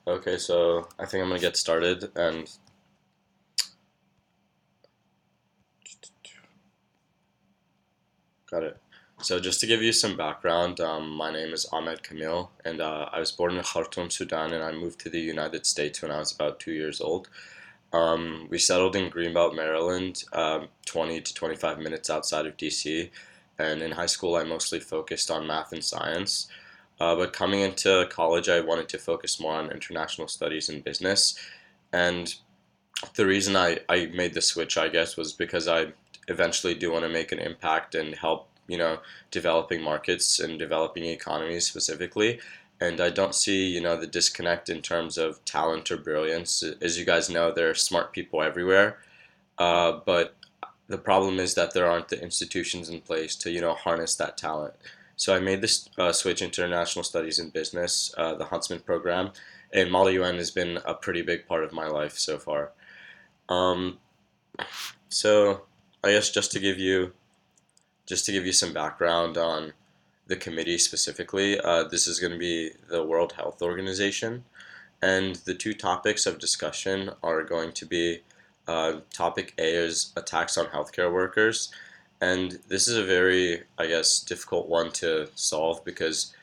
Okay, so I think I'm gonna get started and got it. So just to give you some background, my name is Ahmed Kamil, and I was born in Khartoum, Sudan, and I moved to the United States when I was about 2 years old. We settled in Greenbelt, Maryland, 20 to 25 minutes outside of DC, and in high school I mostly focused on math and science. But coming into college, I wanted to focus more on international studies and business, and the reason I made the switch, I guess, was because I eventually do want to make an impact and help, developing markets and developing economies specifically. And I don't see, the disconnect in terms of talent or brilliance. As you guys know, there are smart people everywhere. But the problem is that there aren't the institutions in place to, harness that talent. So I made this switch into international studies and business, the Huntsman program, and Model UN has been a pretty big part of my life so far. Um, so I guess just to give you some background on the committee specifically, this is going to be the World Health Organization, and the two topics of discussion are going to be topic A is attacks on healthcare workers, and this is a very, I guess, difficult one to solve because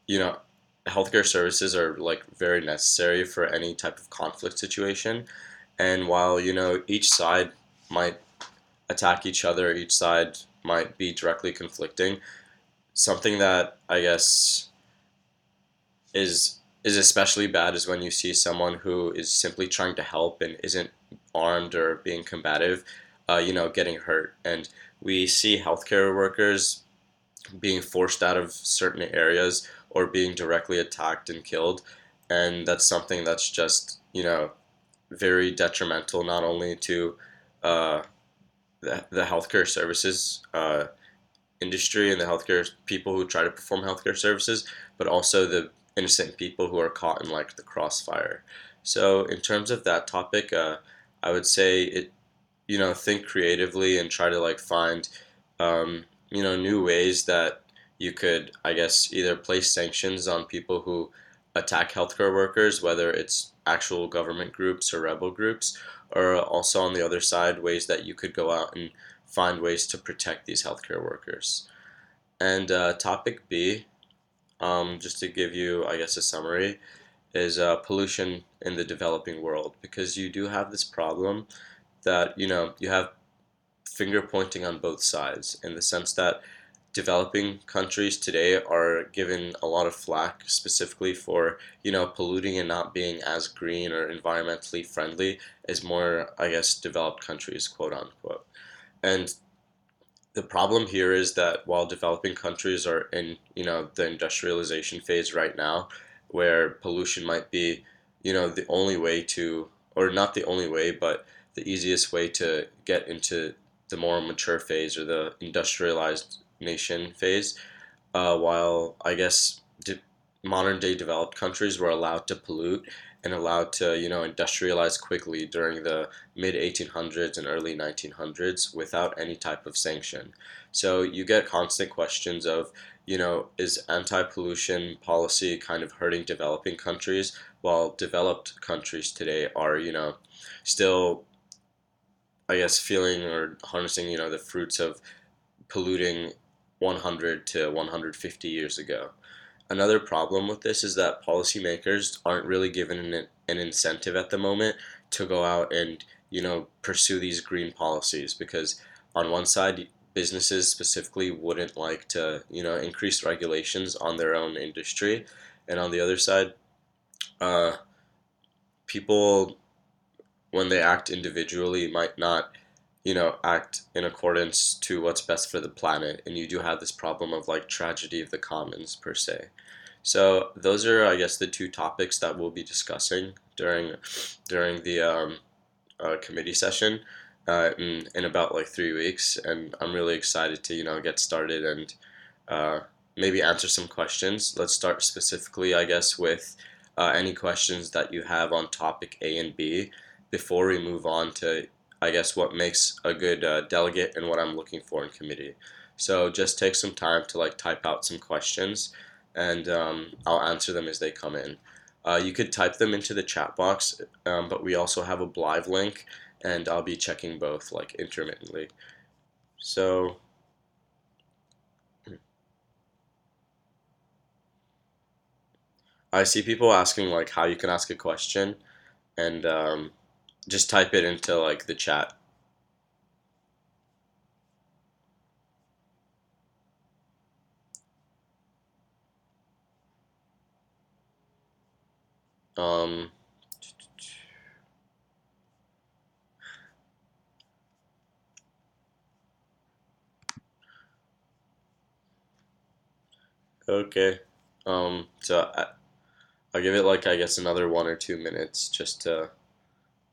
you know healthcare services are like very necessary for any type of conflict situation. And while, each side might attack each other, each side might be directly conflicting, something that I guess is especially bad is when you see someone who is simply trying to help and isn't armed or being combative, getting hurt. And we see healthcare workers being forced out of certain areas or being directly attacked and killed. And that's something that's just, very detrimental not only to uh, the healthcare services industry and the healthcare people who try to perform healthcare services, but also the innocent people who are caught in like the crossfire. So in terms of that topic, I would say think creatively and try to like find, new ways that you could, I guess, either place sanctions on people who attack healthcare workers, whether it's actual government groups or rebel groups, or also on the other side, ways that you could go out and find ways to protect these healthcare workers. And topic B, just to give you, I guess, a summary, is pollution in the developing world, because you do have this problem that you have finger pointing on both sides in the sense that developing countries today are given a lot of flack specifically for polluting and not being as green or environmentally friendly as more, I guess, developed countries, quote unquote. And the problem here is that while developing countries are in the industrialization phase right now, where pollution might be the only way to, or not the only way, but the easiest way to get into the more mature phase or the industrialized nation phase, while I guess modern day developed countries were allowed to pollute and allowed to industrialize quickly during the mid 1800s and early 1900s without any type of sanction. So you get constant questions of, is anti-pollution policy kind of hurting developing countries, while developed countries today are still, I guess, feeling or harnessing the fruits of polluting 100 to 150 years ago. Another problem with this is that policymakers aren't really given an incentive at the moment to go out and, pursue these green policies, because on one side, businesses specifically wouldn't like to, increase regulations on their own industry. And on the other side, uh, people, when they act individually, might not, act in accordance to what's best for the planet. And you do have this problem of like tragedy of the commons per se. So those are, I guess, the two topics that we'll be discussing during the committee session in about like 3 weeks, and I'm really excited to get started and uh, maybe answer some questions. Let's start specifically, I guess, with any questions that you have on topic A and B before we move on to, I guess, what makes a good delegate and what I'm looking for in committee. So just take some time to like type out some questions, and I'll answer them as they come in. You could type them into the chat box, but we also have a Blive link, and I'll be checking both like intermittently. So I see people asking like how you can ask a question, and just type it into like the chat. Um, okay. I'll give it like I guess another 1 or 2 minutes just to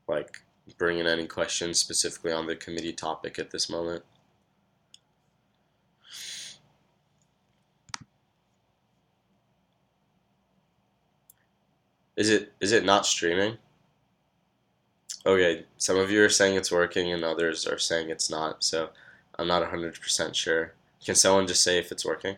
like bring in any questions specifically on the committee topic at this moment. Is it not streaming? Okay, some of you are saying it's working and others are saying it's not, so I'm not 100% sure. Can someone just say if it's working?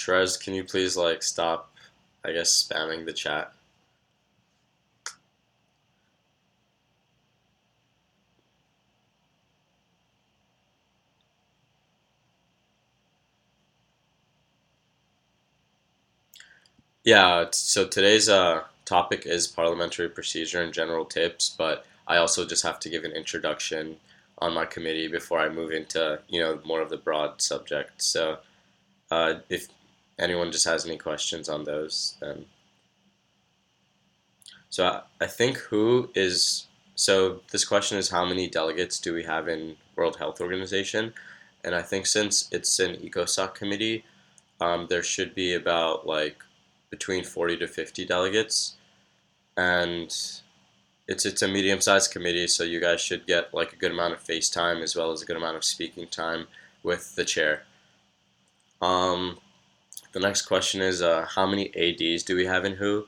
Shrez, can you please like stop, I guess, spamming the chat? Yeah, so today's topic is parliamentary procedure and general tips, but I also just have to give an introduction on my committee before I move into, more of the broad subject. So, if anyone just has any questions on those, then. So I think so this question is how many delegates do we have in World Health Organization? And I think since it's an ECOSOC committee, there should be about like between 40 to 50 delegates. And it's a medium-sized committee, so you guys should get like a good amount of face time as well as a good amount of speaking time with the chair. Um, the next question is how many ADs do we have in WHO?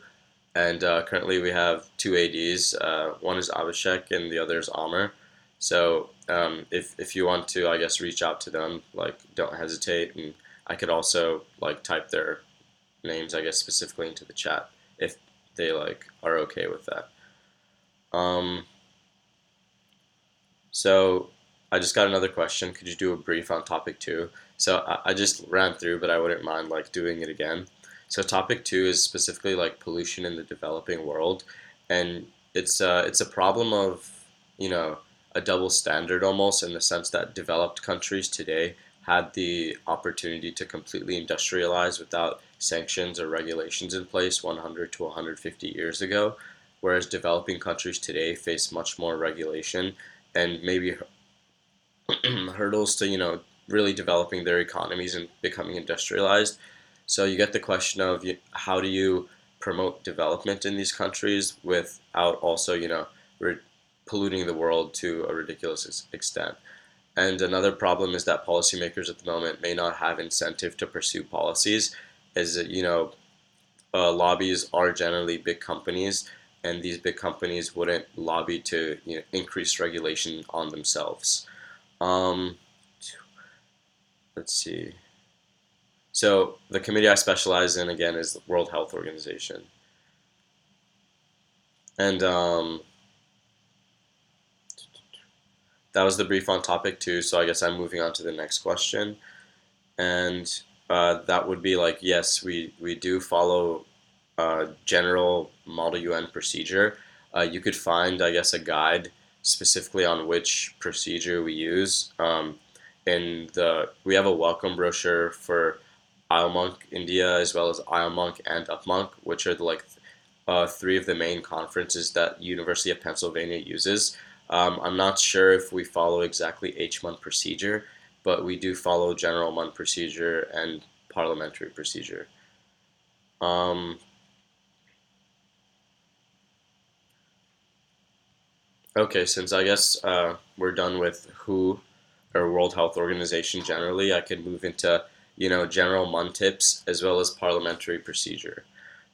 And currently we have two ADs. One is Abhishek and the other is Amr. So if you want to, I guess, reach out to them, like don't hesitate, and I could also like type their names, I guess, specifically into the chat if they like are okay with that. Um, so I just got another question. Could you do a brief on topic 2? So I just ran through, but I wouldn't mind like doing it again. So topic 2 is specifically like pollution in the developing world, and it's a problem of you know a double standard almost in the sense that developed countries today had the opportunity to completely industrialize without sanctions or regulations in place 100 to 150 years ago, whereas developing countries today face much more regulation and maybe hurdles to really developing their economies and becoming industrialized. So you get the question of how do you promote development in these countries without also polluting the world to a ridiculous extent. And another problem is that policymakers at the moment may not have incentive to pursue policies, as lobbies are generally big companies, and these big companies wouldn't lobby to increase regulation on themselves. Um, let's see. So the committee I specialize in again is the World Health Organization, and that was the brief on topic 2. So I guess I'm moving on to the next question, and that would be like yes, we do follow general Model UN procedure. You could find I guess a guide specifically on which procedure we use. We have a welcome brochure for ILMUNC India as well as ILMUNC and UpMUNC, which are three of the main conferences that University of Pennsylvania uses. I'm not sure if we follow exactly HMUN procedure, but we do follow general MUN procedure and parliamentary procedure. Okay, since I guess we're done with WHO or World Health Organization generally, I could move into, general MUN tips as well as parliamentary procedure.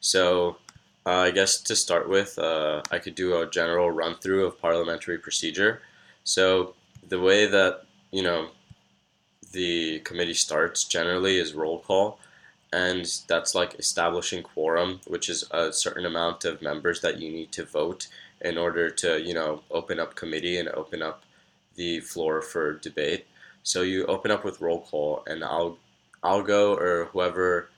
So, I guess to start with, I could do a general run through of parliamentary procedure. So, the way that, the committee starts generally is roll call, and that's like establishing quorum, which is a certain amount of members that you need to vote in order to, open up committee and open up the floor for debate. So you open up with roll call, and I'll go, or whoever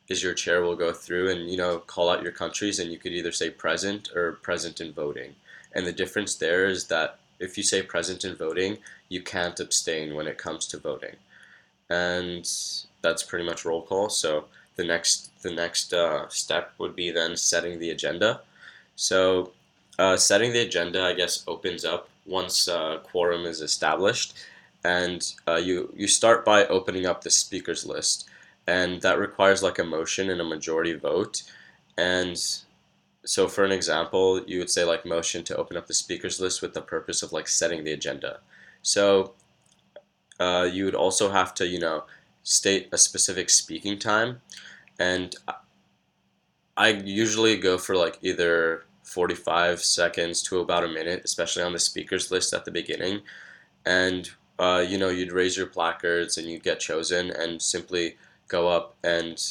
is your chair will go through and, call out your countries, and you could either say present or present in voting. And the difference there is that if you say present in voting, you can't abstain when it comes to voting. And that's pretty much roll call. So the next step would be then setting the agenda. So setting the agenda, I guess, opens up once quorum is established, and you start by opening up the speakers list, and that requires like a motion and a majority vote. And so for an example, you would say like motion to open up the speakers list with the purpose of like setting the agenda. So you would also have to, state a specific speaking time, and I usually go for like either 45 seconds to about a minute, especially on the speakers list at the beginning. And you'd raise your placards and you'd get chosen and simply go up and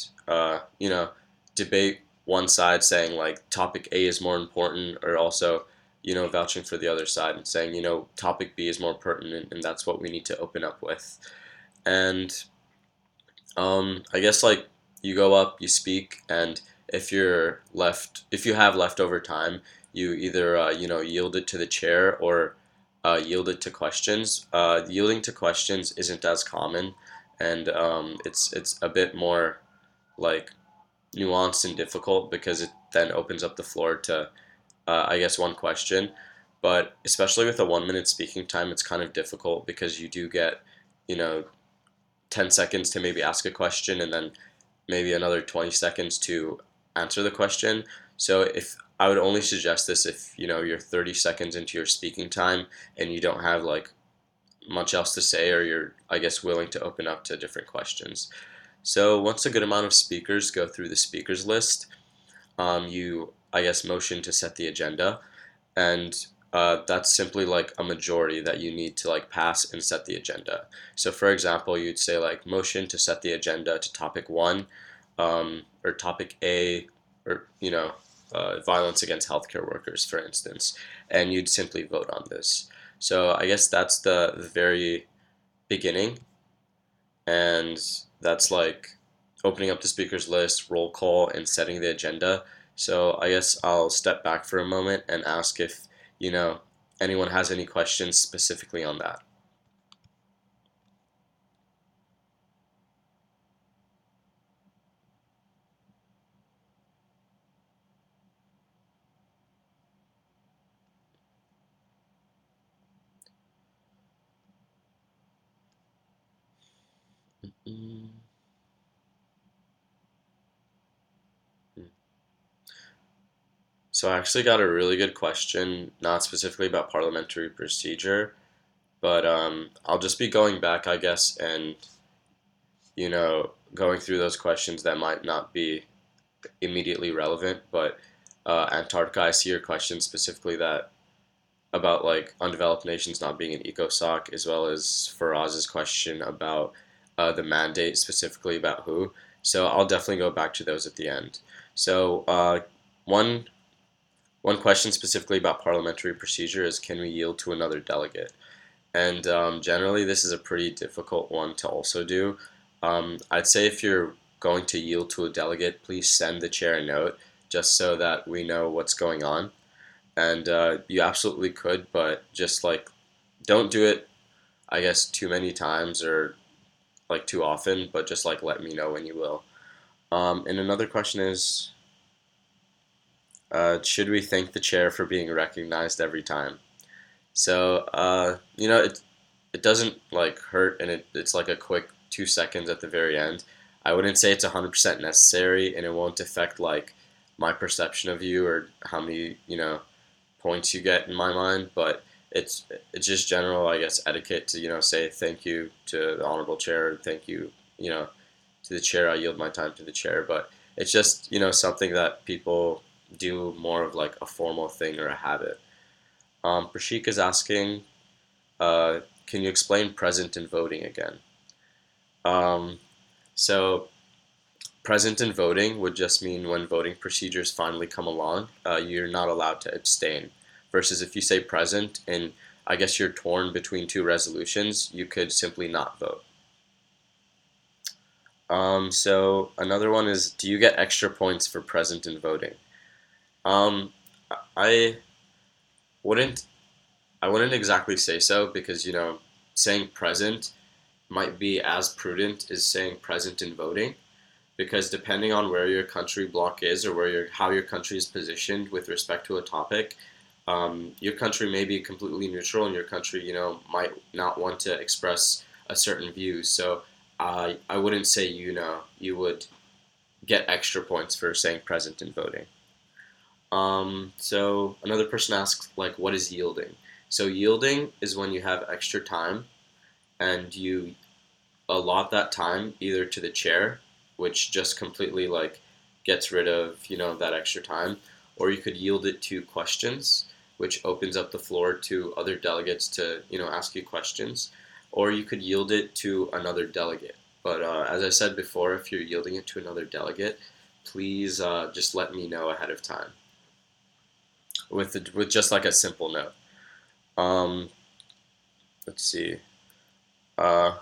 debate one side, saying like topic A is more important, or also vouching for the other side and saying topic B is more pertinent, and that's what we need to open up with. And I guess like you go up, you speak, and if you have leftover time, you either yield it to the chair or yield it to questions. Yielding to questions isn't as common, and it's a bit more like nuanced and difficult because it then opens up the floor to I guess one question. But especially with a 1 minute speaking time, it's kind of difficult because you do get you know 10 seconds to maybe ask a question, and then maybe another 20 seconds to answer the question. So if I would only suggest this if you're 30 seconds into your speaking time and you don't have like much else to say, or you're, I guess, willing to open up to different questions. So once a good amount of speakers go through the speakers list, you, I guess, motion to set the agenda, and that's simply like a majority that you need to like pass and set the agenda. So for example, you'd say like motion to set the agenda to topic one, or topic A, or violence against healthcare workers, for instance, and you'd simply vote on this. So I guess that's the very beginning, and that's like opening up the speakers list, roll call, and setting the agenda. So I guess I'll step back for a moment and ask if, you know, anyone has any questions specifically on that. Mm. So I actually got a really good question, not specifically about parliamentary procedure, but I'll just be going back, I guess, and going through those questions that might not be immediately relevant. But Antarctica, I see your question specifically that about like undeveloped nations not being an ECOSOC, as well as Faraz's question about the mandate specifically about who. So I'll definitely go back to those at the end. So one one question specifically about parliamentary procedure is, can we yield to another delegate? And generally, this is a pretty difficult one to also do. I'd say if you're going to yield to a delegate, please send the chair a note just so that we know what's going on. And you absolutely could, but just like don't do it, I guess, too many times or like too often, but just like let me know when you will. And another question is, should we thank the chair for being recognized every time? So, it doesn't like hurt, and it's like a quick 2 seconds at the very end. I wouldn't say it's 100% necessary, and it won't affect like my perception of you or how many points you get in my mind. But it's just general, I guess, etiquette to say thank you to the honorable chair, thank you to the chair. I yield my time to the chair. But it's just something that people do more of like a formal thing or a habit. Prashik is asking, can you explain present and voting again? Um, so present and voting would just mean when voting procedures finally come along, you're not allowed to abstain. Versus if you say present and I guess you're torn between two resolutions, you could simply not vote. So another one is, do you get extra points for present and voting? I wouldn't I wouldn't exactly say so, because saying present might be as prudent as saying present in voting, because depending on where your country block is, or how your country is positioned with respect to a topic, your country may be completely neutral, and your country might not want to express a certain view. So I wouldn't say you would get extra points for saying present in voting. So another person asks, like, what is yielding? So yielding is when you have extra time and you allot that time either to the chair, which just completely like gets rid of that extra time, or you could yield it to questions, which opens up the floor to other delegates to ask you questions, or you could yield it to another delegate. But as I said before, if you're yielding it to another delegate, please just let me know ahead of time with just like a simple note. Let's see. Can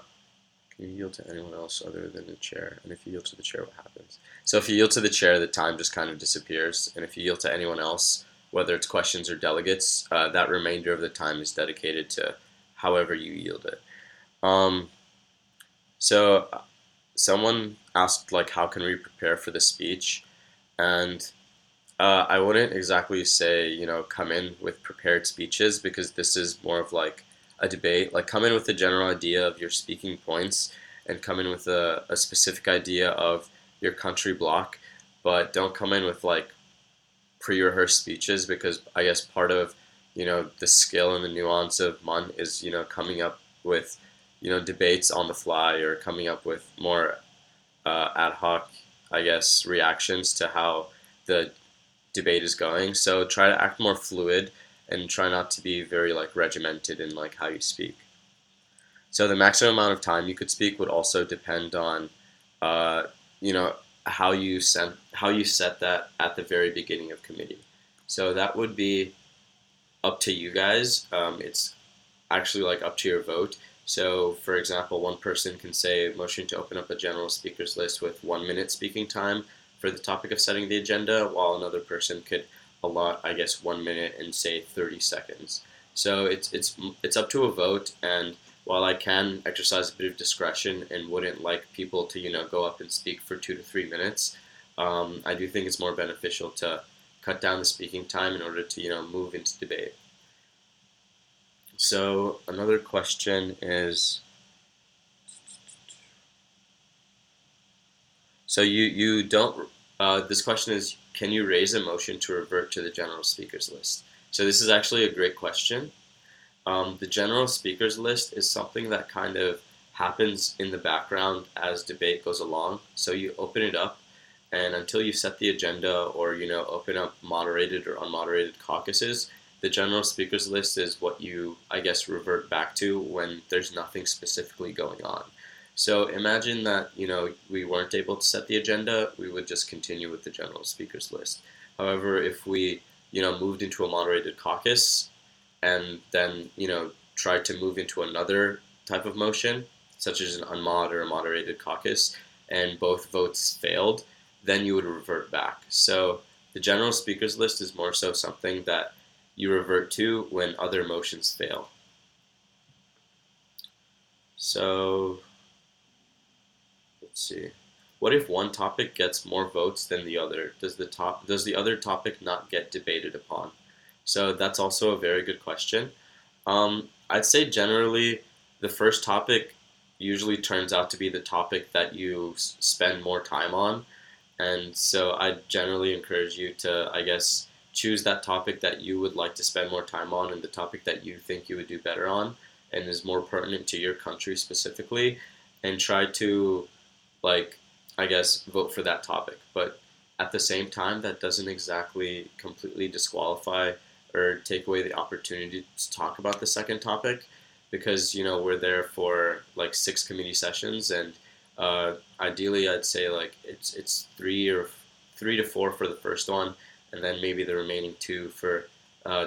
you yield to anyone else other than the chair? And if you yield to the chair, what happens? So if you yield to the chair, the time just kind of disappears. And if you yield to anyone else, whether it's questions or delegates, that remainder of the time is dedicated to however you yield it. So someone asked, like, how can we prepare for the speech? And I wouldn't exactly say, come in with prepared speeches, because this is more of like a debate. Like, come in with a general idea of your speaking points and come in with a specific idea of your country block, but don't come in with like pre-rehearsed speeches, because I guess part of, the skill and the nuance of MUN is, coming up with, debates on the fly, or coming up with more ad hoc, I guess, reactions to how the debate is going. So try to act more fluid and try not to be very like regimented in like how you speak. So the maximum amount of time you could speak would also depend on, you know, how you set that at the very beginning of committee. So that would be up to you guys. It's actually like up to your vote. So for example, one person can say motion to open up a general speakers list with 1 minute speaking time for the topic of setting the agenda, while another person could allot, I guess, 1 minute and say 30 seconds. So it's up to a vote, and while I can exercise a bit of discretion and wouldn't like people to go up and speak for 2 to 3 minutes, I do think it's more beneficial to cut down the speaking time in order to move into debate. So another question is, so you don't, this question is, can you raise a motion to revert to the general speakers list? So this is actually a great question. The general speakers list is something that kind of happens in the background as debate goes along. So you open it up, and until you set the agenda or open up moderated or unmoderated caucuses, the general speakers list is what you, I guess, revert back to when there's nothing specifically going on. So imagine that we weren't able to set the agenda, we would just continue with the general speakers list. However, if we moved into a moderated caucus and then tried to move into another type of motion, such as an unmod or a moderated caucus, and both votes failed, then you would revert back. So the general speakers list is more so something that you revert to when other motions fail. So let's see. What if one topic gets more votes than the other? Does the other topic not get debated upon? So that's also a very good question. I'd say generally the first topic usually turns out to be the topic that you spend more time on. And so I generally encourage you to, I guess, choose that topic that you would like to spend more time on and the topic that you think you would do better on and is more pertinent to your country specifically, and try to, like, I guess, vote for that topic. But at the same time, that doesn't exactly completely disqualify or take away the opportunity to talk about the second topic, because we're there for like 6 committee sessions, and ideally I'd say like it's 3 to 4 for the first one, and then maybe the remaining 2 for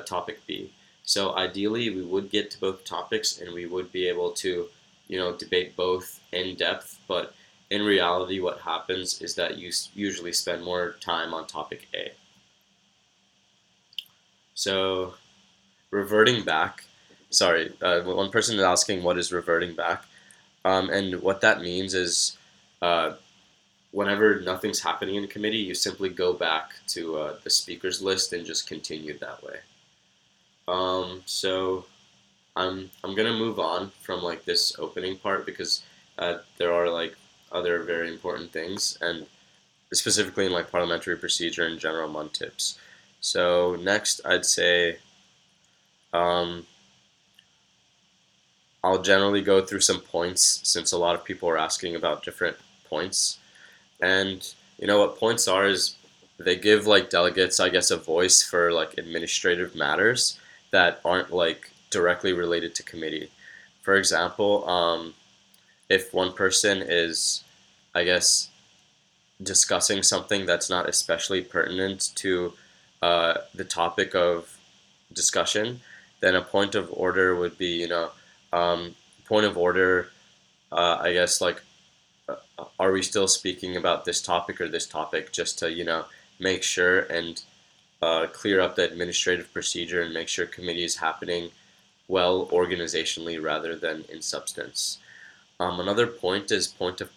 topic B. So ideally we would get to both topics and we would be able to debate both in depth, but in reality what happens is that you usually spend more time on topic A. So reverting back, sorry, one person is asking what is reverting back, and what that means is whenever nothing's happening in a committee, you simply go back to the speakers list and just continue that way. So I'm gonna move on from like this opening part, because there are like other very important things, and specifically in like parliamentary procedure and general MUN tips. So next I'd say I'll generally go through some points, since a lot of people are asking about different points. And what points are is they give like delegates, I guess, a voice for like administrative matters that aren't like directly related to committee. For example, if one person is, I guess, discussing something that's not especially pertinent to the topic of discussion, then a point of order would be, point of order, I guess, like, are we still speaking about this topic or this topic, just to, make sure and clear up the administrative procedure and make sure committee is happening well organizationally rather than in substance. Another point is point of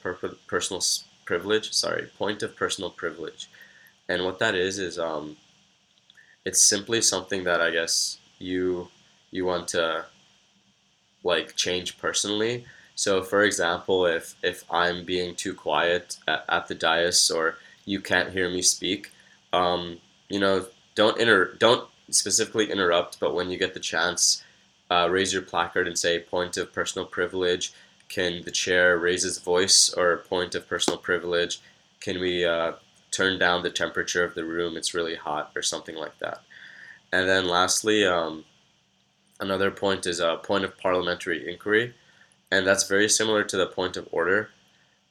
personal privilege. Sorry, point of personal privilege, and what that is it's simply something that I guess you want to like change personally. So, for example, if I'm being too quiet at the dais, or you can't hear me speak, don't specifically interrupt, but when you get the chance, raise your placard and say point of personal privilege. Can the chair raise his voice, or point of personal privilege? Can we turn down the temperature of the room? It's really hot, or something like that. And then lastly, another point is a point of parliamentary inquiry, and that's very similar to the point of order,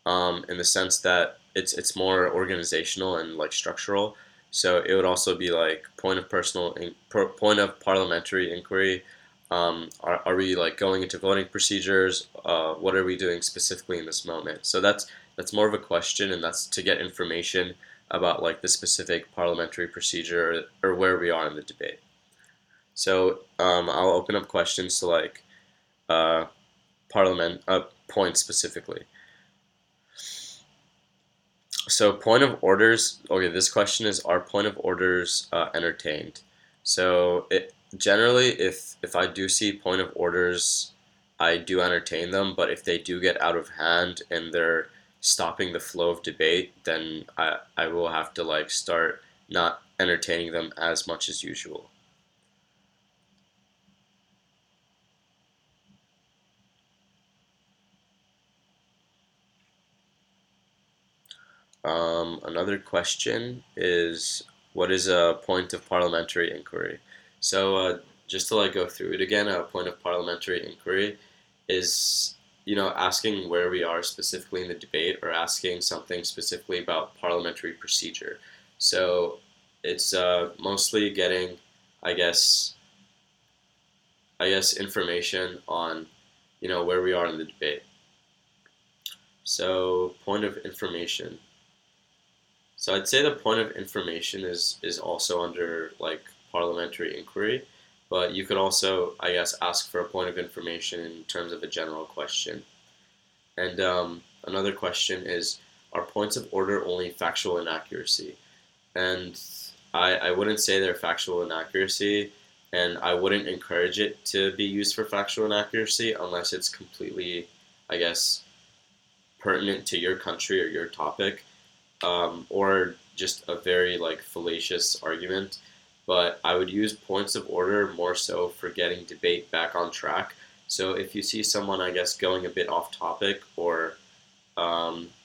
in the sense that it's more organizational and like structural. So it would also be like point of point of parliamentary inquiry. Are we like going into voting procedures? What are we doing specifically in this moment? So that's more of a question, and that's to get information about like the specific parliamentary procedure, or where we are in the debate. So I'll open up questions to like parliament points specifically. So point of orders. Okay, this question is: are point of orders entertained? So generally, if I do see point of orders, I do entertain them. But if they do get out of hand and they're stopping the flow of debate, then I will have to like start not entertaining them as much as usual. Another question is, what is a point of parliamentary inquiry? So just to like go through it again, a point of parliamentary inquiry is asking where we are specifically in the debate, or asking something specifically about parliamentary procedure. So it's mostly getting, I guess information on where we are in the debate. So point of information. So I'd say the point of information is also under like parliamentary inquiry, but you could also, I guess, ask for a point of information in terms of a general question. And another question is, are points of order only factual inaccuracy? And I wouldn't say they're factual inaccuracy. and I wouldn't encourage it to be used for factual inaccuracy unless it's completely, I guess, pertinent to your country or your topic, or just a very like fallacious argument. But I would use points of order more so for getting debate back on track. So if you see someone, I guess, going a bit off topic or,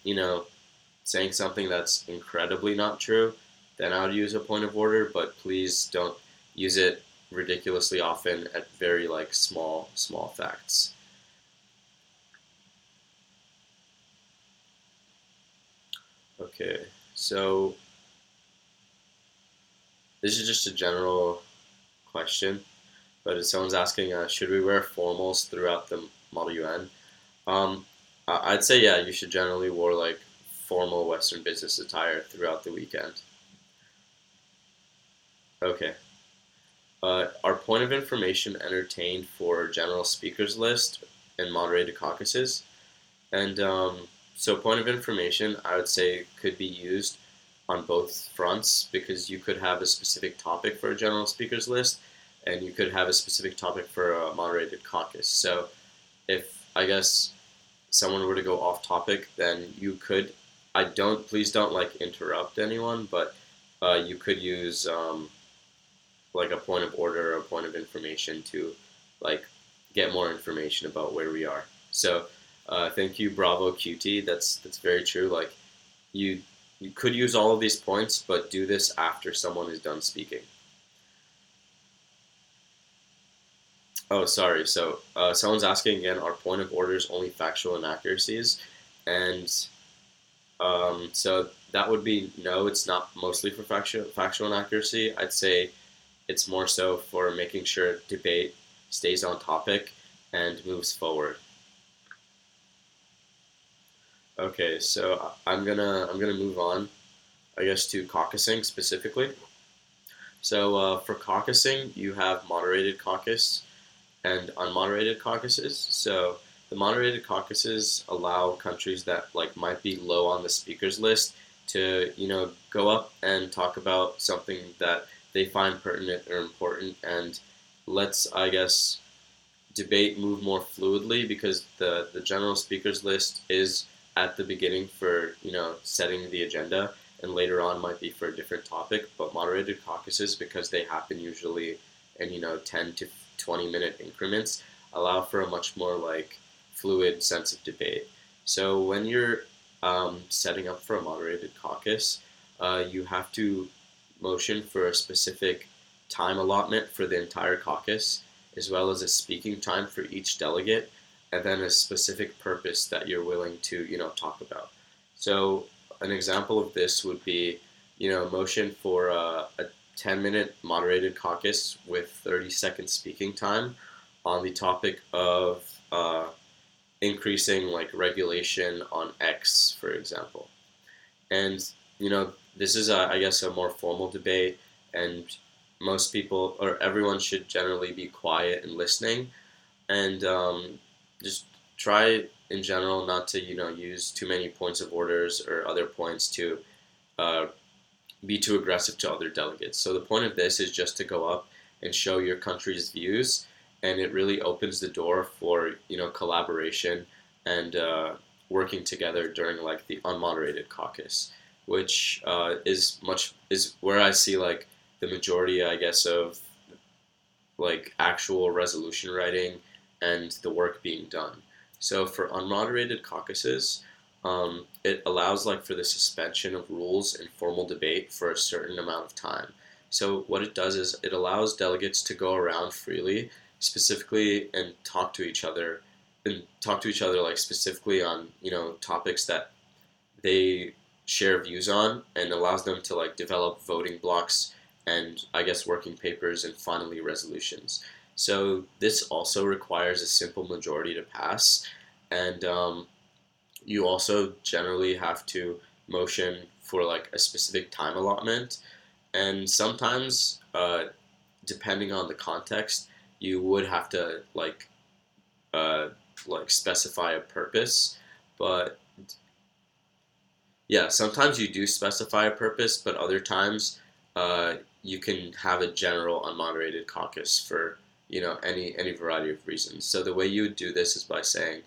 you know, saying something that's incredibly not true, then I would use a point of order. But please don't use it ridiculously often at very like small facts. Okay, so this is just a general question, but if someone's asking, should we wear formals throughout the Model UN? Um, I'd say yeah, you should generally wear like formal Western business attire throughout the weekend. Okay. Our point of information entertained for general speakers list and moderated caucuses. And so point of information, I would say, could be used on both fronts because you could have a specific topic for a general speakers list and you could have a specific topic for a moderated caucus. So if, I guess, someone were to go off topic, then you could, please don't like interrupt anyone, but you could use like a point of order or a point of information to like get more information about where we are. So thank you, Bravo QT. That's very true. Like you you could use all of these points, but do this after someone is done speaking. Oh, sorry. So someone's asking again. Our point of order is only factual inaccuracies, and so that would be no. It's not mostly for factual inaccuracy. I'd say it's more so for making sure debate stays on topic and moves forward. Okay, so I'm gonna move on, I guess, to caucusing specifically. So for caucusing, you have moderated caucus and unmoderated caucuses. So the moderated caucuses allow countries that like might be low on the speakers list to go up and talk about something that they find pertinent or important, and let's, I guess, debate move more fluidly because the general speakers list is at the beginning for setting the agenda, and later on might be for a different topic. But moderated caucuses, because they happen usually in 10 to 20-minute increments, allow for a much more like fluid sense of debate. So when you're setting up for a moderated caucus, you have to motion for a specific time allotment for the entire caucus, as well as a speaking time for each delegate, and then a specific purpose that you're willing to, talk about. So an example of this would be, motion for a 10-minute moderated caucus with 30-second speaking time on the topic of increasing like regulation on X, for example. And this is, I guess, a more formal debate, and most people or everyone should generally be quiet and listening, and just try in general not to use too many points of orders or other points to uh, be too aggressive to other delegates. So the point of this is just to go up and show your country's views, and it really opens the door for collaboration and working together during like the unmoderated caucus, which is where I see like the majority, I guess, of like actual resolution writing and the work being done. So for unmoderated caucuses, it allows like for the suspension of rules in formal debate for a certain amount of time. So what it does is it allows delegates to go around freely, specifically, and talk to each other like specifically on topics that they share views on, and allows them to like develop voting blocks and, I guess, working papers and finally resolutions. So this also requires a simple majority to pass, and you also generally have to motion for like a specific time allotment, and sometimes, depending on the context, you would have to uh, like specify a purpose, but yeah, sometimes you do specify a purpose, but other times, uh, you can have a general unmoderated caucus for any variety of reasons. So the way you would do this is by saying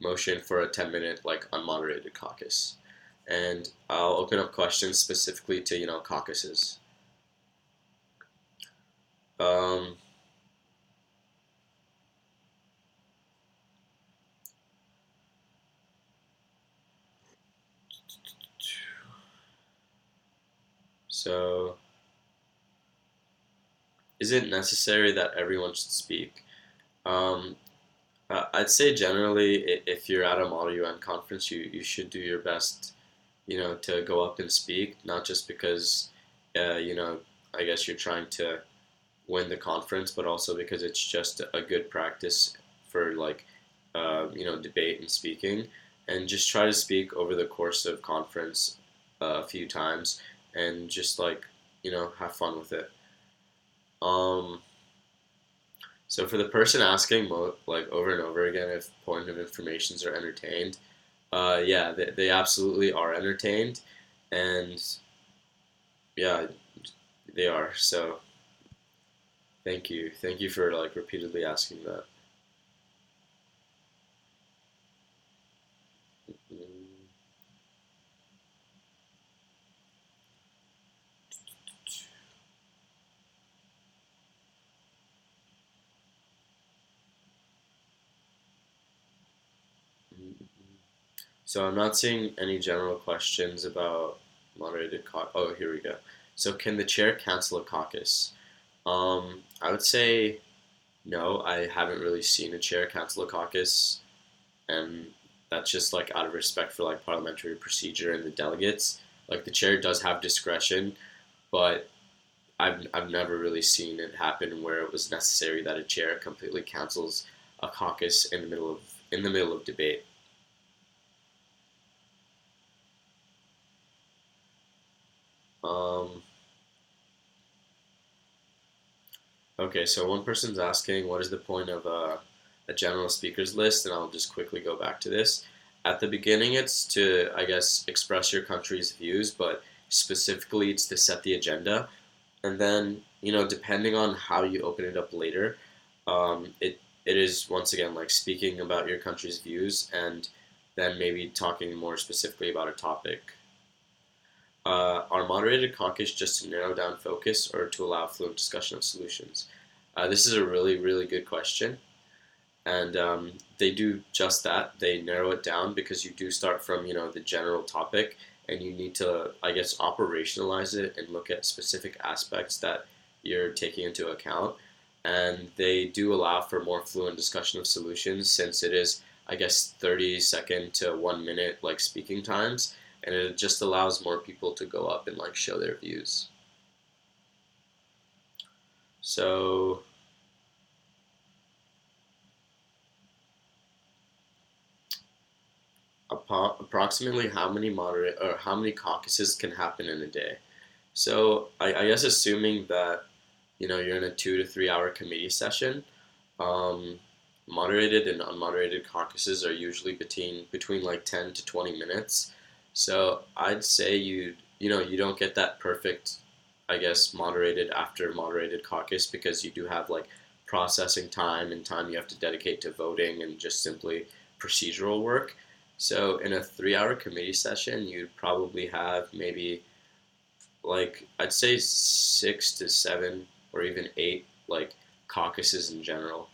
motion for a 10-minute like unmoderated caucus, and I'll open up questions specifically to caucuses. Um, so is it necessary that everyone should speak? Um, I'd say generally, if you're at a Model UN conference, you should do your best, to go up and speak, not just because, I guess you're trying to win the conference, but also because it's just a good practice for like, debate and speaking, and just try to speak over the course of conference a few times, and just like, have fun with it. Um, so for the person asking like over and over again if point of informations are entertained, yeah, they absolutely are entertained, and yeah, they are. So thank you for like repeatedly asking that. Mm, So I'm not seeing any general questions about moderated caucus. Oh, here we go. So can the chair cancel a caucus? I would say no. I haven't really seen a chair cancel a caucus, and that's just like out of respect for like parliamentary procedure and the delegates. Like the chair does have discretion, but I've never really seen it happen where it was necessary that a chair completely cancels a caucus in the middle of debate. Um, okay, so one person's asking what is the point of a general speakers list, and I'll just quickly go back to this. At the beginning, it's to, I guess, express your country's views, but specifically, it's to set the agenda. And then, depending on how you open it up later, it is once again like speaking about your country's views, and then maybe talking more specifically about a topic. Are moderated caucus just to narrow down focus or to allow fluent discussion of solutions? This is a really, really good question. And they do just that. They narrow it down because you do start from, the general topic, and you need to, I guess, operationalize it and look at specific aspects that you're taking into account. And they do allow for more fluent discussion of solutions since it is, I guess, 30-second to 1 minute like speaking times, and it just allows more people to go up and like show their views. So approximately how many caucuses can happen in a day? So I guess assuming that you're in a 2 to 3 hour committee session, um, moderated and unmoderated caucuses are usually between like 10 to 20 minutes. So I'd say you don't get that perfect, I guess, moderated after moderated caucus because you do have like processing time and time you have to dedicate to voting and just simply procedural work. So in a 3 hour committee session, you'd probably have maybe like I'd say 6 to 7 or even 8 like caucuses in general.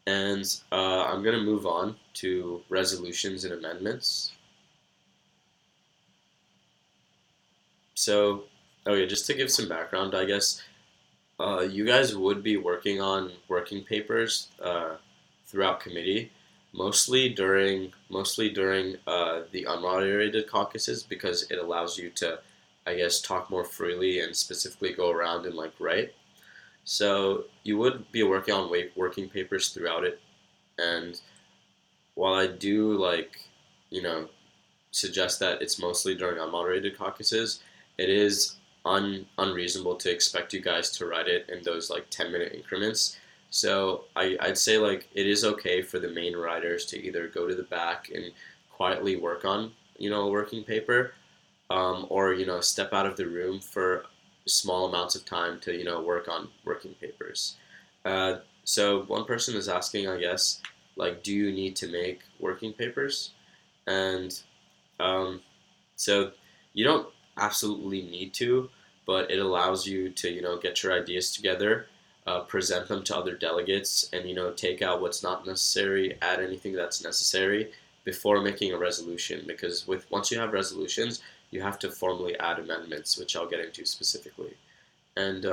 And I'm gonna move on to resolutions and amendments. So, oh yeah, just to give some background, I guess you guys would be working on working papers throughout committee, mostly during the unmoderated caucuses because it allows you to, I guess, talk more freely and specifically go around and like write. So you would be working on working papers throughout it, and while I do like, you know, suggest that it's mostly during unmoderated caucuses, it is unreasonable to expect you guys to write it in those like 10-minute increments. So I'd say like it is okay for the main writers to either go to the back and quietly work on a working paper, or step out of the room for small amounts of time to work on working papers. So one person is asking, I guess, like, do you need to make working papers? And um, so you don't absolutely need to, but it allows you to get your ideas together, present them to other delegates, and take out what's not necessary, add anything that's necessary before making a resolution. Because once you have resolutions, you have to formally add amendments, which I'll get into specifically. And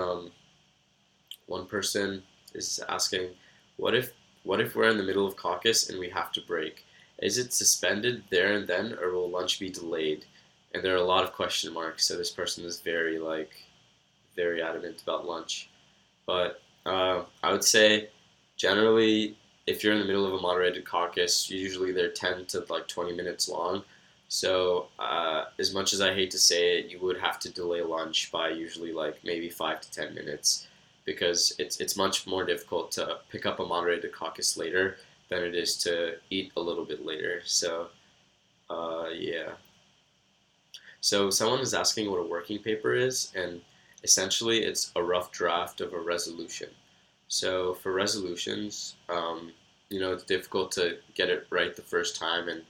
one person is asking, what if we're in the middle of caucus and we have to break? Is it suspended there and then, or will lunch be delayed? And there are a lot of question marks. So this person is very adamant about lunch. But I would say generally, if you're in the middle of a moderated caucus, usually they're 10 to like 20 minutes long. So as much as I hate to say it, you would have to delay lunch by usually like maybe 5 to 10 minutes, because it's much more difficult to pick up a moderated caucus later than it is to eat a little bit later. So yeah. So someone is asking what a working paper is, and essentially it's a rough draft of a resolution. So for resolutions, it's difficult to get it right the first time and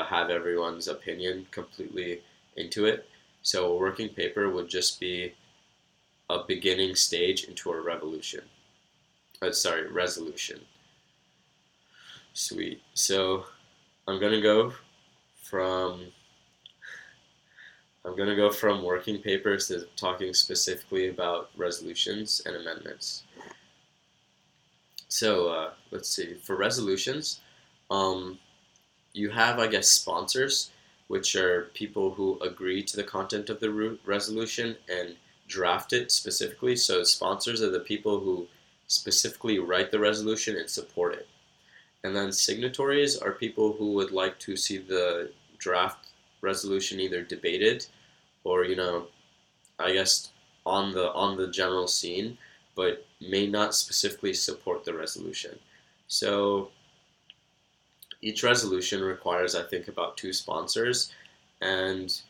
have everyone's opinion completely into it. So a working paper would just be a beginning stage into a revolution. Resolution. Sweet. So I'm gonna go from working papers to talking specifically about resolutions and amendments. So let's see. For resolutions, you have, I guess, sponsors, which are people who agree to the content of the resolution and draft it specifically. So sponsors are the people who specifically write the resolution and support it. And then signatories are people who would like to see the draft resolution either debated or, I guess on the general scene, but may not specifically support the resolution. So each resolution requires, I think, about 2 sponsors, and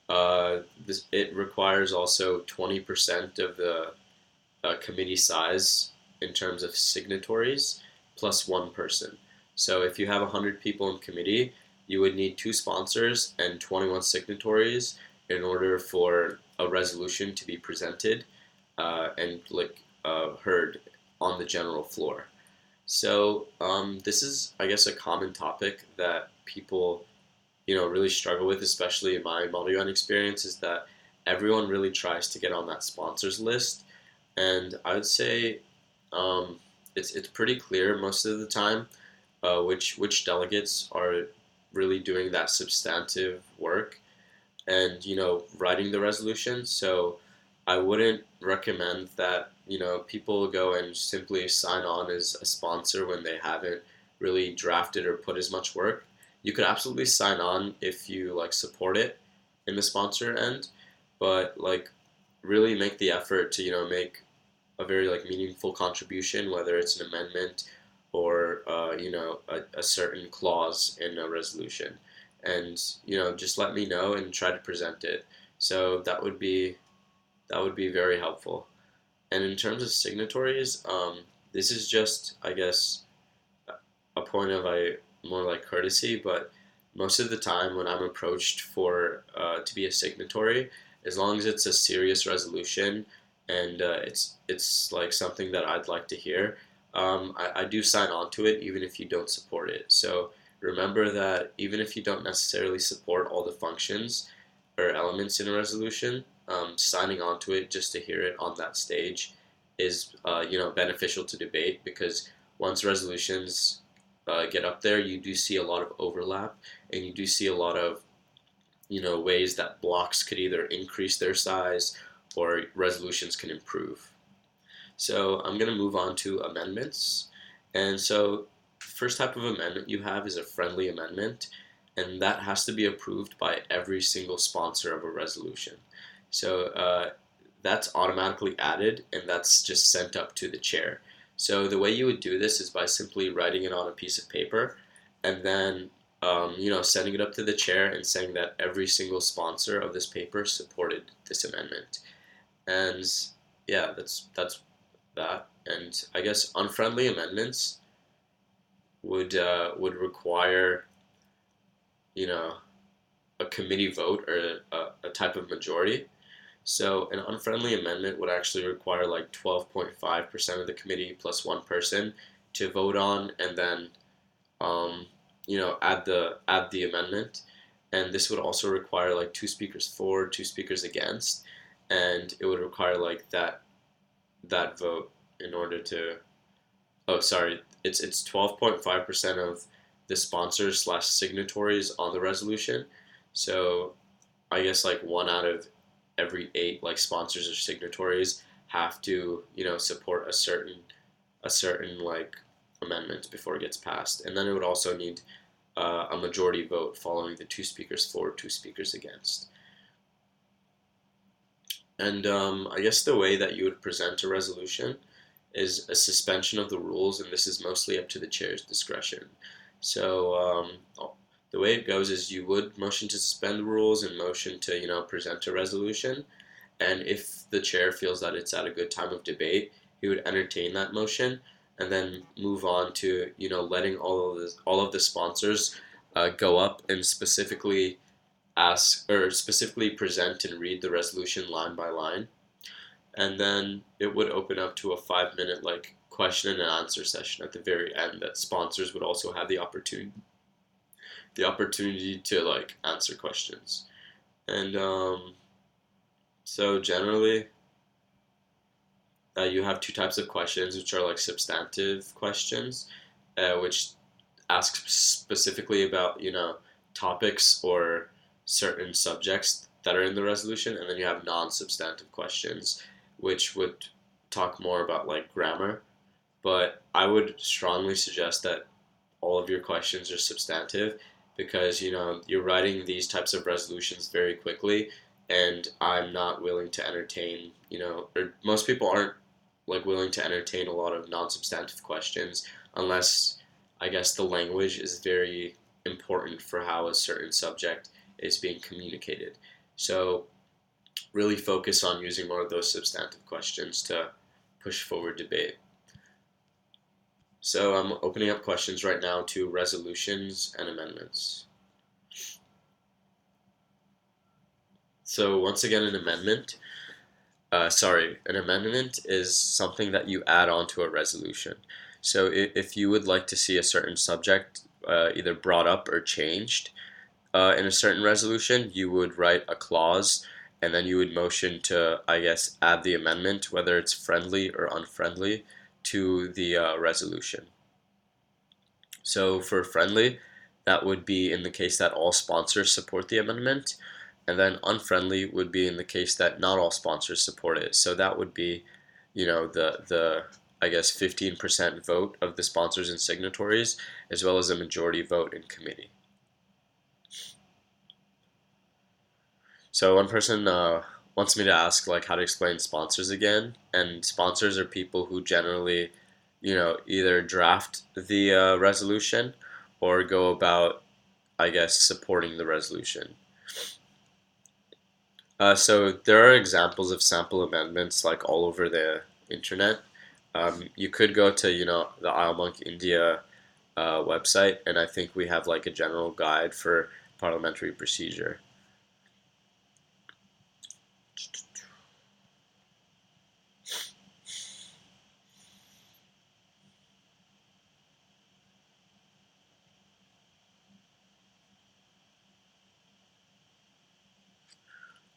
it requires also 20% of the committee size in terms of signatories plus 1 person. So if you have 100 people in committee, you would need 2 sponsors and 21 signatories in order for a resolution to be presented and heard on the general floor. So this is, I guess, a common topic that people, really struggle with, especially in my Model UN experience, is that everyone really tries to get on that sponsors list, and I would say it's pretty clear most of the time which delegates are really doing that substantive work and writing the resolution. So I wouldn't recommend that people go and simply sign on as a sponsor when they haven't really drafted or put as much work. You could absolutely sign on if you support it in the sponsor end, but really make the effort to make a very meaningful contribution, whether it's an amendment or a certain clause in a resolution, and just let me know and try to present it. So that would be very helpful. And in terms of signatories, this is just, I guess, a point of more like courtesy, but most of the time when I'm approached for to be a signatory, as long as it's a serious resolution and it's like something that I'd like to hear, I do sign on to it even if you don't support it. So remember that even if you don't necessarily support all the functions or elements in a resolution, signing on to it just to hear it on that stage is beneficial to debate, because once resolutions get up there, you do see a lot of overlap, and you do see a lot of ways that blocks could either increase their size or resolutions can improve. So I'm going to move on to amendments. And so first type of amendment you have is a friendly amendment, and that has to be approved by every single sponsor of a resolution. So that's automatically added, and that's just sent up to the chair. So the way you would do this is by simply writing it on a piece of paper, and then sending it up to the chair and saying that every single sponsor of this paper supported this amendment. And yeah, that's that. And I guess unfriendly amendments would require, you know, a committee vote or a type of majority. So an unfriendly amendment would actually require like 12.5% of the committee plus one person to vote on, and then um, add the amendment. And this would also require like two speakers for, two speakers against, and it would require like that vote in order to. Oh, sorry, it's 12.5% of the sponsors slash signatories on the resolution. So I guess like one out of every eight like sponsors or signatories have to support a certain like amendment before it gets passed, and then it would also need a majority vote following the two speakers for, two speakers against. And I guess the way that you would present a resolution is a suspension of the rules, and this is mostly up to the chair's discretion. So the way it goes is you would motion to suspend the rules and motion to present a resolution, and if the chair feels that it's at a good time of debate, he would entertain that motion and then move on to letting all of the sponsors go up and specifically ask or specifically present and read the resolution line by line, and then it would open up to a 5 minute like question and answer session at the very end that sponsors would also have the opportunity to like answer questions. And so generally you have two types of questions, which are like substantive questions, which ask specifically about topics or certain subjects that are in the resolution, and then you have non-substantive questions, which would talk more about like grammar. But I would strongly suggest that all of your questions are substantive, because you're writing these types of resolutions very quickly, and I'm not willing to entertain, or most people aren't like willing to entertain a lot of non-substantive questions unless I guess the language is very important for how a certain subject is being communicated. So really focus on using more of those substantive questions to push forward debate. So I'm opening up questions right now to resolutions and amendments. So once again, an amendment is something that you add on to a resolution. So if you would like to see a certain subject either brought up or changed in a certain resolution, you would write a clause, and then you would motion to, I guess, add the amendment, whether it's friendly or unfriendly, to the resolution. So for friendly, that would be in the case that all sponsors support the amendment, and then unfriendly would be in the case that not all sponsors support it. So that would be, the I guess 15% vote of the sponsors and signatories, as well as a majority vote in committee. So one person wants me to ask like how to explain sponsors again, and sponsors are people who generally, either draft the resolution or go about, I guess, supporting the resolution. So there are examples of sample amendments like all over the internet. You could go to the ILMUNC India website, and I think we have like a general guide for parliamentary procedure.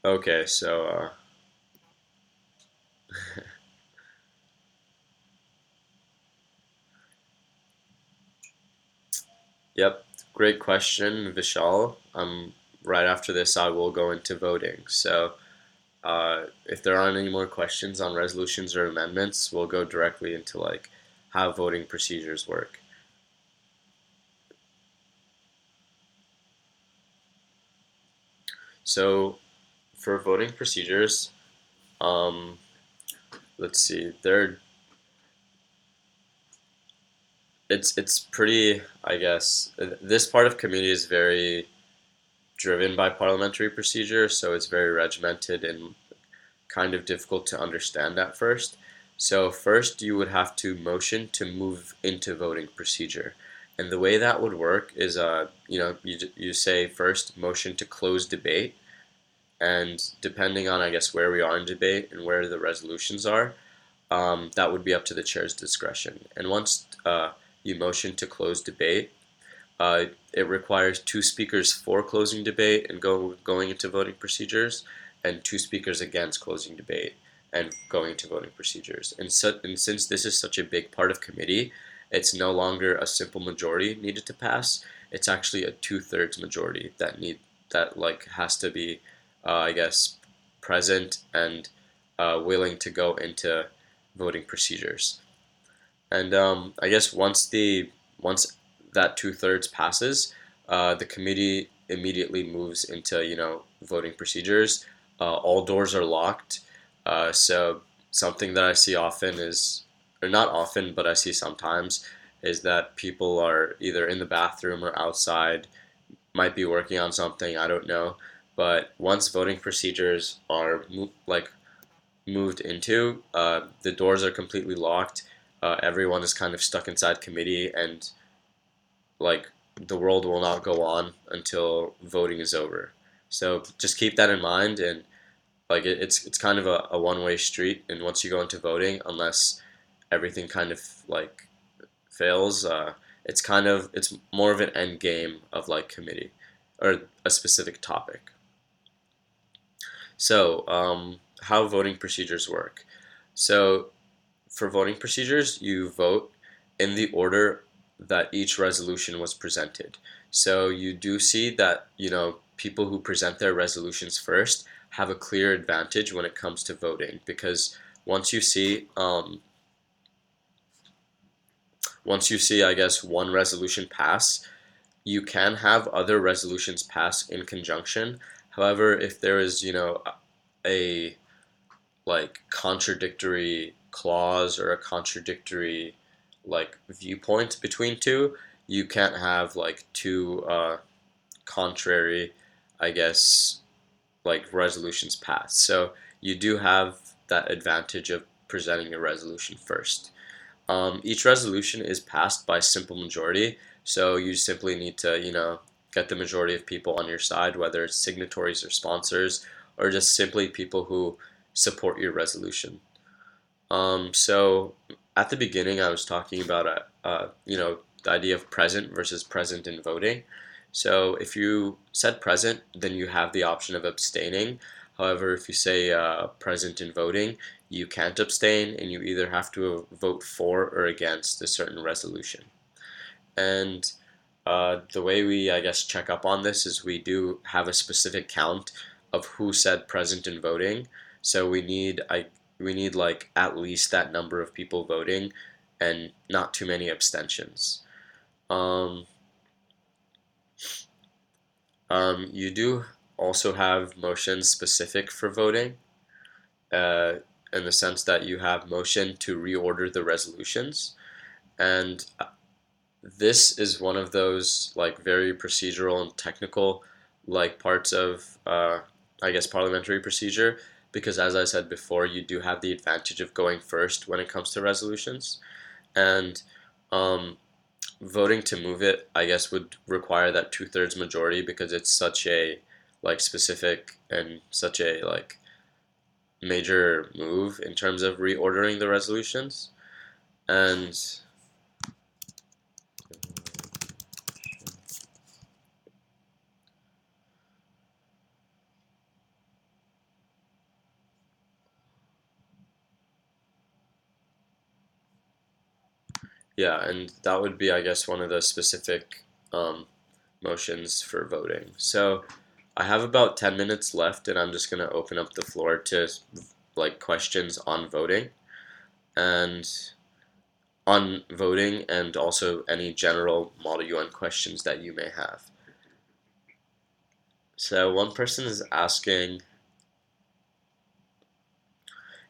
Okay, so yep, great question, Vishal. Right after this, I will go into voting. So if there aren't any more questions on resolutions or amendments, we'll go directly into like how voting procedures work. So for voting procedures, let's see, it's pretty, I guess, this part of committee is very driven by parliamentary procedure, so it's very regimented and kind of difficult to understand at first. So first you would have to motion to move into voting procedure. And the way that would work is, you say first motion to close debate, and depending on, I guess, where we are in debate and where the resolutions are, that would be up to the chair's discretion. And once you motion to close debate, it requires 2 speakers for closing debate and going into voting procedures, and 2 speakers against closing debate and going into voting procedures. And since this is such a big part of committee, it's no longer a simple majority needed to pass. It's actually a 2/3 majority that has to be, I guess, present and willing to go into voting procedures. And I guess once that 2/3 passes, the committee immediately moves into voting procedures. All doors are locked. So something that I see often is, or not often, but I see sometimes, is that people are either in the bathroom or outside, might be working on something, I don't know. But once voting procedures are moved into, the doors are completely locked. Everyone is kind of stuck inside committee, and like the world will not go on until voting is over. So just keep that in mind, and it's kind of a one-way street. And once you go into voting, unless everything kind of fails, it's more of an end game of committee or a specific topic. So how voting procedures work. So for voting procedures, you vote in the order that each resolution was presented. So you do see that people who present their resolutions first have a clear advantage when it comes to voting, because once you see I guess, one resolution pass, you can have other resolutions pass in conjunction. However, if there is a contradictory clause or a contradictory viewpoint between two, you can't have two contrary, I guess, resolutions pass. So you do have that advantage of presenting a resolution first. Each resolution is passed by simple majority, so you simply need to get the majority of people on your side, whether it's signatories or sponsors, or just simply people who support your resolution. So at the beginning, I was talking about the idea of present versus present in voting. So if you said present, then you have the option of abstaining. However, if you say present in voting, you can't abstain, and you either have to vote for or against a certain resolution. And the way we, I guess, check up on this is we do have a specific count of who said present in voting. So we need at least that number of people voting, and not too many abstentions. You do also have motions specific for voting, in the sense that you have motion to reorder the resolutions, and this is one of those very procedural and technical parts of I guess parliamentary procedure, because as I said before, you do have the advantage of going first when it comes to resolutions, and voting to move it, I guess, would require that 2/3 majority, because it's such a specific and such a major move in terms of reordering the resolutions. And yeah, and that would be, I guess, one of the specific motions for voting. So I have about 10 minutes left, and I'm just going to open up the floor to questions on voting, and also any general Model UN questions that you may have. So one person is asking,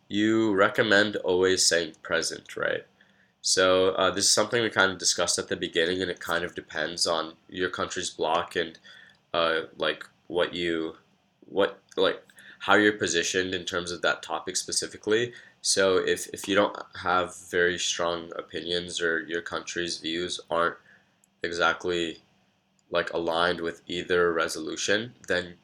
you recommend always saying present, right? So this is something we kind of discussed at the beginning, and it kind of depends on your country's bloc and how you're positioned in terms of that topic specifically. So if you don't have very strong opinions or your country's views aren't exactly like aligned with either resolution, then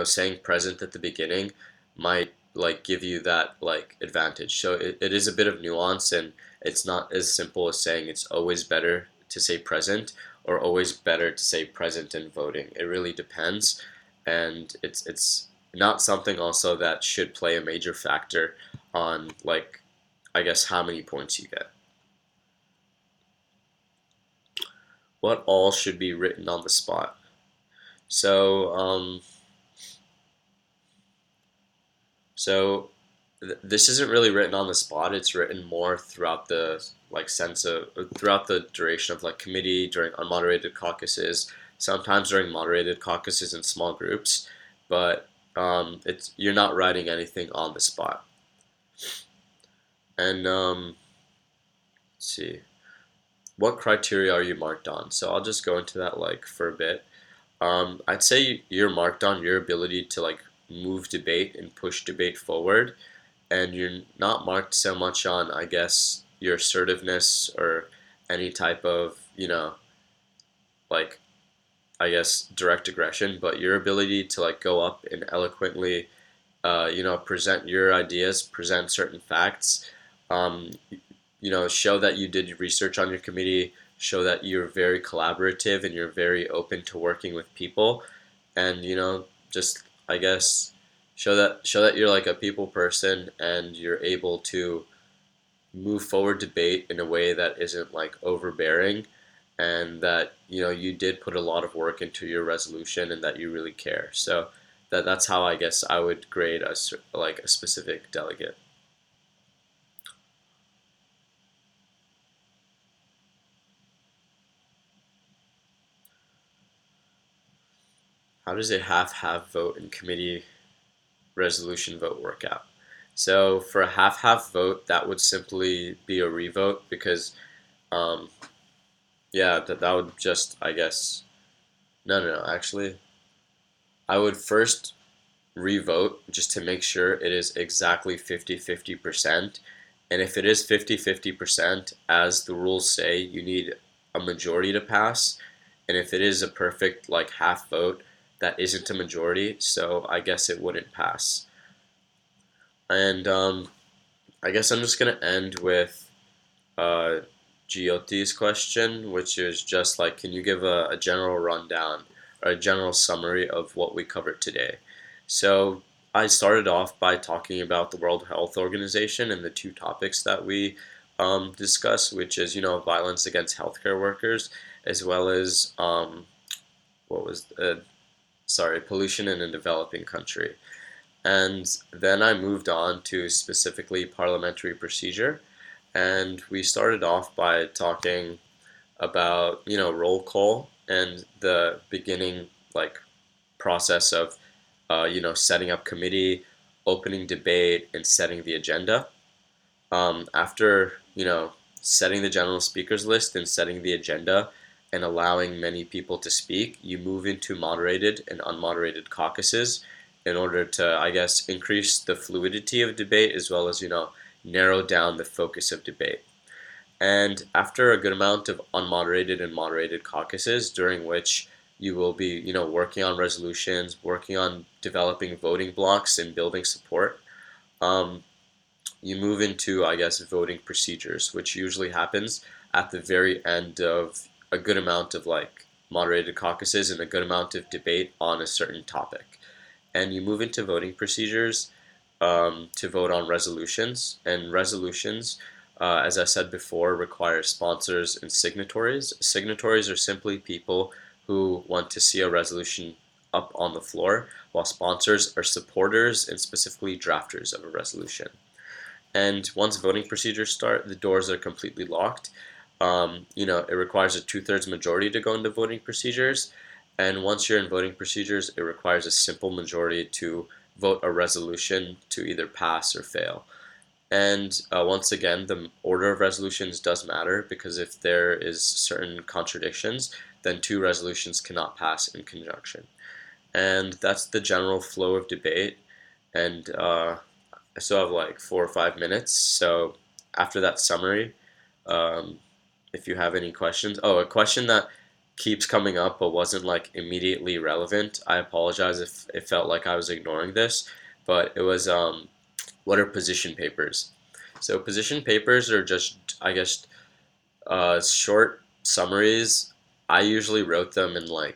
saying present at the beginning might like give you that like advantage. So it is a bit of nuance, and it's not as simple as saying it's always better to say present or always better to say present in voting. It really depends, and it's not something also that should play a major factor on like I guess how many points you get. What all should be written on the spot? So So this isn't really written on the spot. It's written more throughout the like sense of throughout the duration of like committee during unmoderated caucuses, sometimes during moderated caucuses in small groups, but it's you're not writing anything on the spot. And let's see, what criteria are you marked on? So I'll just go into that like for a bit. I'd say you're marked on your ability to like move debate and push debate forward, and you're not marked so much on, I guess, your assertiveness or any type of, like, I guess, direct aggression, but your ability to like go up and eloquently, present your ideas, present certain facts, um, show that you did research on your committee, show that you're very collaborative and you're very open to working with people, and just I guess show that you're like a people person and you're able to move forward debate in a way that isn't like overbearing, and that you did put a lot of work into your resolution and that you really care. So that's how I guess I would grade like a specific delegate. How does a half-half vote in committee resolution vote work out? So for a half-half vote, that would simply be a revote because, um, yeah, that would just, I guess, no, actually, I would first revote just to make sure it is exactly 50-50%. And if it is 50-50%, as the rules say, you need a majority to pass. And if it is a perfect like half vote, that isn't a majority, so I guess it wouldn't pass. And I guess I'm just gonna end with uh, Gioti's question, which is just like, can you give a general rundown or a general summary of what we covered today? So I started off by talking about the World Health Organization and the two topics that we discussed, which is violence against healthcare workers, as well as what was pollution in a developing country. And then I moved on to specifically parliamentary procedure, and we started off by talking about roll call and the beginning like process of setting up committee, opening debate, and setting the agenda. After setting the general speakers list and setting the agenda and allowing many people to speak, you move into moderated and unmoderated caucuses in order to, I guess, increase the fluidity of debate as well as narrow down the focus of debate. And after a good amount of unmoderated and moderated caucuses, during which you will be, working on resolutions, working on developing voting blocks and building support, um, you move into, I guess, voting procedures, which usually happens at the very end of a good amount of like moderated caucuses and a good amount of debate on a certain topic. And you move into voting procedures to vote on resolutions. And resolutions, as I said before, require sponsors and signatories. Signatories are simply people who want to see a resolution up on the floor, while sponsors are supporters and specifically drafters of a resolution. And once voting procedures start, the doors are completely locked. It requires a 2/3 majority to go into voting procedures. And once you're in voting procedures, it requires a simple majority to vote a resolution to either pass or fail. And once again, the order of resolutions does matter, because if there is certain contradictions, then two resolutions cannot pass in conjunction. And that's the general flow of debate. and I still have like 4 or 5 minutes. So after that summary, um, if you have any questions. Oh, a question that keeps coming up but wasn't like immediately relevant. I apologize if it felt like I was ignoring this, but it was what are position papers? So position papers are just, I guess, short summaries. I usually wrote them in like